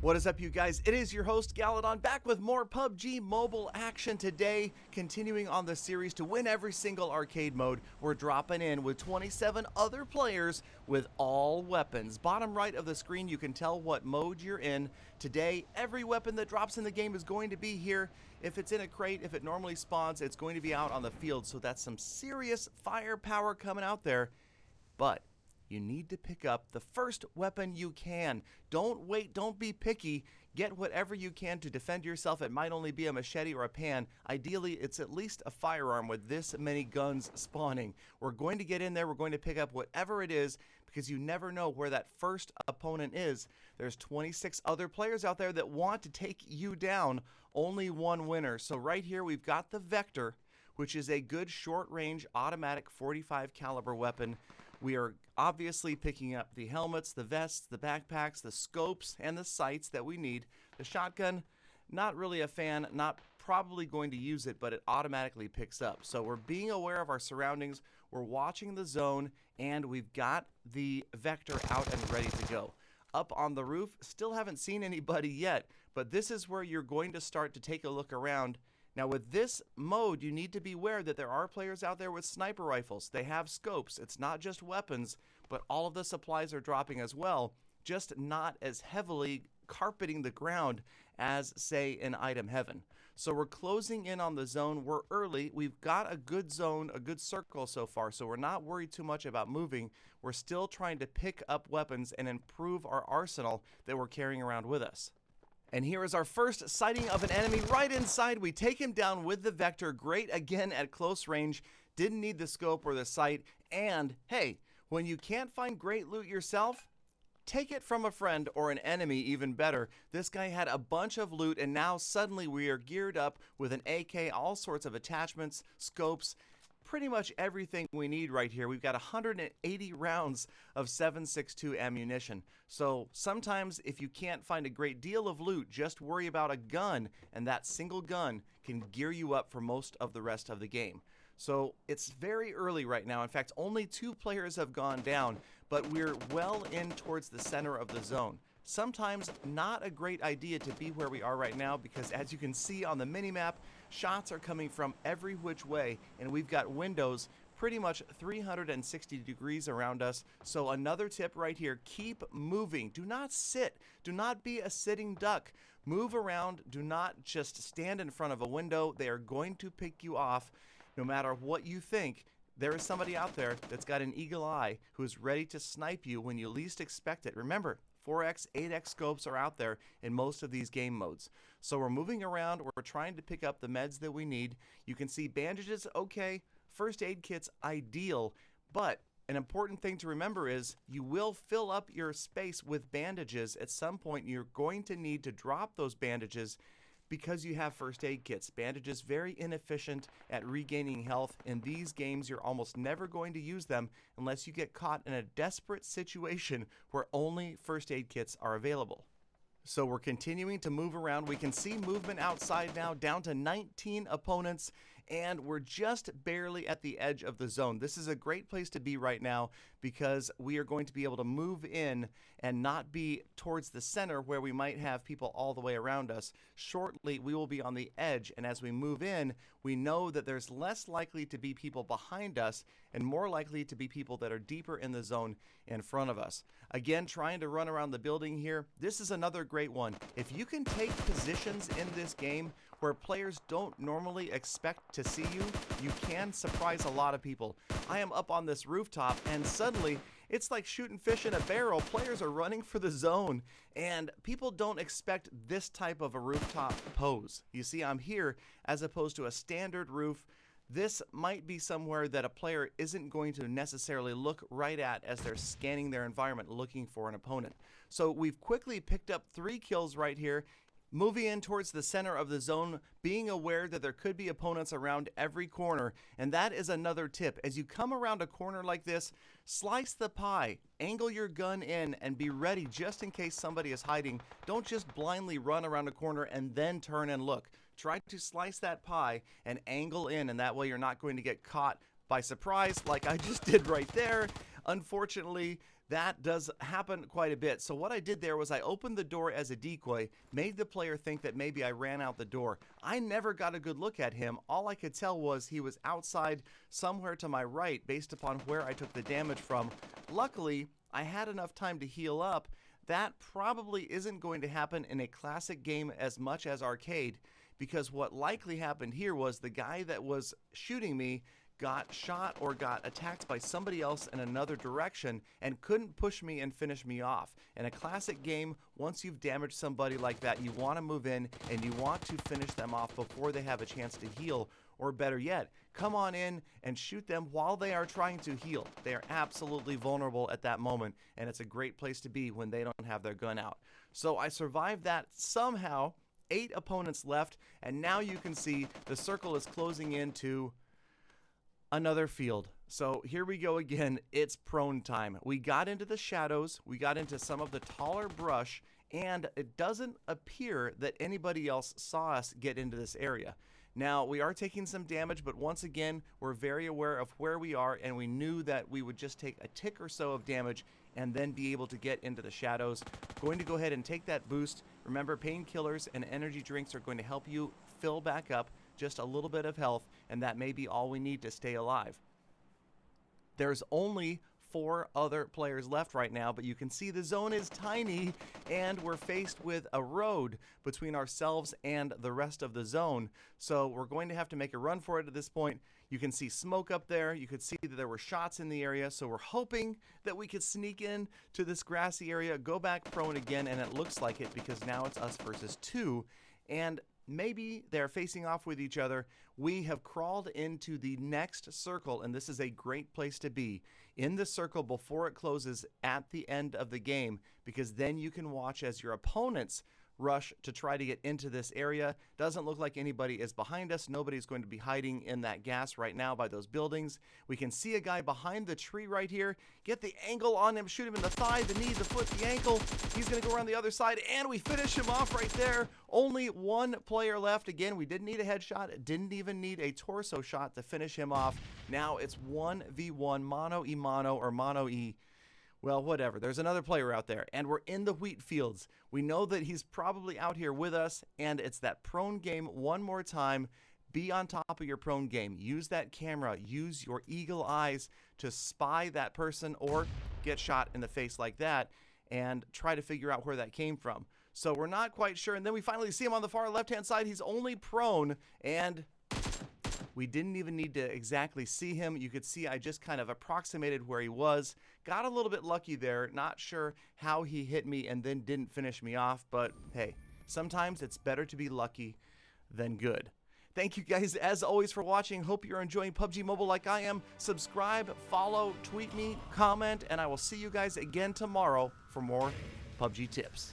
What is up, you guys? It is your host, Galadon, back with more PUBG Mobile action today. Continuing on the series to win every single arcade mode, we're dropping in with 27 other players with all weapons. Bottom right of the screen, you can tell what mode you're in. Today, every weapon that drops in the game is going to be here. If it's in a crate, if it normally spawns, it's going to be out on the field. So that's some serious firepower coming out there. But you need to pick up the first weapon you can. Don't wait, don't be picky. Get whatever you can to defend yourself. It might only be a machete or a pan. Ideally, it's at least a firearm with this many guns spawning. We're going to get in there, we're going to pick up whatever it is, because you never know where that first opponent is. There's 26 other players out there that want to take you down. Only one winner. So right here, we've got the Vector, which is a good short-range automatic 45 caliber weapon. We are obviously picking up the helmets, the vests, the backpacks, the scopes, and the sights that we need. The shotgun, not really a fan, not probably going to use it, but it automatically picks up. So we're being aware of our surroundings, we're watching the zone, and we've got the Vector out and ready to go. Up on the roof, still haven't seen anybody yet, but this is where you're going to start to take a look around. Now with this mode, you need to be aware that there are players out there with sniper rifles. They have scopes. It's not just weapons, but all of the supplies are dropping as well, just not as heavily carpeting the ground as, say, in Item Heaven. So we're closing in on the zone. We're early. We've got a good zone, a good circle so far, so we're not worried too much about moving. We're still trying to pick up weapons and improve our arsenal that we're carrying around with us. And here is our first sighting of an enemy right inside. We take him down with the Vector. Great again at close range. Didn't need the scope or the sight. And hey, when you can't find great loot yourself, take it from a friend or an enemy, even better. This guy had a bunch of loot, and now suddenly we are geared up with an AK, all sorts of attachments, scopes, pretty much everything we need right here. We've got 180 rounds of 7.62 ammunition. So sometimes if you can't find a great deal of loot, just worry about a gun, and that single gun can gear you up for most of the rest of the game. So it's very early right now. In fact, only 2 players have gone down, but we're well in towards the center of the zone. Sometimes not a great idea to be where we are right now, because as you can see on the minimap, shots are coming from every which way, and we've got windows pretty much 360 degrees around us. So another tip right here, keep moving. Do not sit. Do not be a sitting duck. Move around. Do not just stand in front of a window. They are going to pick you off no matter what you think. There is somebody out there that's got an eagle eye who is ready to snipe you when you least expect it. Remember, 4x, 8x scopes are out there in most of these game modes. So we're moving around, we're trying to pick up the meds that we need. You can see bandages, okay, first aid kits, ideal, but an important thing to remember is you will fill up your space with bandages. At some point, you're going to need to drop those bandages because you have first aid kits. Bandages very inefficient at regaining health. In these games, you're almost never going to use them unless you get caught in a desperate situation where only first aid kits are available. So we're continuing to move around. We can see movement outside now, down to 19 opponents, and we're just barely at the edge of the zone. This is a great place to be right now because we are going to be able to move in and not be towards the center where we might have people all the way around us. Shortly, we will be on the edge, and as we move in, we know that there's less likely to be people behind us and more likely to be people that are deeper in the zone in front of us. Again, trying to run around the building here. This is another great one. If you can take positions in this game where players don't normally expect to see you, you can surprise a lot of people. I am up on this rooftop, and suddenly it's like shooting fish in a barrel. Players are running for the zone, and people don't expect this type of a rooftop pose. You see, I'm here as opposed to a standard roof. This might be somewhere that a player isn't going to necessarily look right at as they're scanning their environment looking for an opponent. So we've quickly picked up 3 kills right here. Moving in towards the center of the zone, being aware that there could be opponents around every corner. And that is another tip. As you come around a corner like this, slice the pie, angle your gun in, and be ready just in case somebody is hiding. Don't just blindly run around a corner and then turn and look. Try to slice that pie and angle in, and that way you're not going to get caught by surprise like I just did right there. Unfortunately, That does happen quite a bit. So what I did there was I opened the door as a decoy, made the player think that maybe I ran out the door. I never got a good look at him. All I could tell was he was outside somewhere to my right based upon where I took the damage from. Luckily, I had enough time to heal up. That probably isn't going to happen in a classic game as much as arcade, because what likely happened here was the guy that was shooting me got shot or got attacked by somebody else in another direction and couldn't push me and finish me off. In a classic game, once you've damaged somebody like that, you want to move in and you want to finish them off before they have a chance to heal, or better yet, come on in and shoot them while they are trying to heal. They are absolutely vulnerable at that moment, and it's a great place to be when they don't have their gun out. So I survived that somehow. 8 opponents left, and now you can see the circle is closing into another field. So here we go again. It's prone time. We got into the shadows, we got into some of the taller brush, and it doesn't appear that anybody else saw us get into this area. Now, we are taking some damage, but once again, we're very aware of where we are, and we knew that we would just take a tick or so of damage and then be able to get into the shadows. Going to go ahead and take that boost. Remember, painkillers and energy drinks are going to help you fill back up just a little bit of health, and that may be all we need to stay alive. There's only 4 other players left right now, but you can see the zone is tiny, and we're faced with a road between ourselves and the rest of the zone. So we're going to have to make a run for it at this point. You can see smoke up there. You could see that there were shots in the area, so we're hoping that we could sneak in to this grassy area, go back prone again, and it looks like it because now it's us versus 2, and maybe they're facing off with each other. We have crawled into the next circle, and this is a great place to be. In the circle before it closes at the end of the game, because then you can watch as your opponents rush to try to get into this area. Doesn't look like anybody is behind us. Nobody's going to be hiding in that gas right now by those buildings. We can see a guy behind the tree right here. Get the angle on him, shoot him in the thigh, the knee, the foot, the ankle. He's going to go around the other side, and we finish him off right there. Only 1 player left. Again, we didn't need a headshot. Didn't even need a torso shot to finish him off. Now it's 1v1, mono e mono, or mono e. Well, whatever. There's another player out there, and we're in the wheat fields. We know that he's probably out here with us, and it's that prone game one more time. Be on top of your prone game. Use that camera. Use your eagle eyes to spy that person or get shot in the face like that and try to figure out where that came from. So we're not quite sure, and then we finally see him on the far left-hand side. He's only prone, and we didn't even need to exactly see him. You could see I just kind of approximated where he was. Got a little bit lucky there. Not sure how he hit me and then didn't finish me off. But hey, sometimes it's better to be lucky than good. Thank you guys, as always, for watching. Hope you're enjoying PUBG Mobile like I am. Subscribe, follow, tweet me, comment, and I will see you guys again tomorrow for more PUBG tips.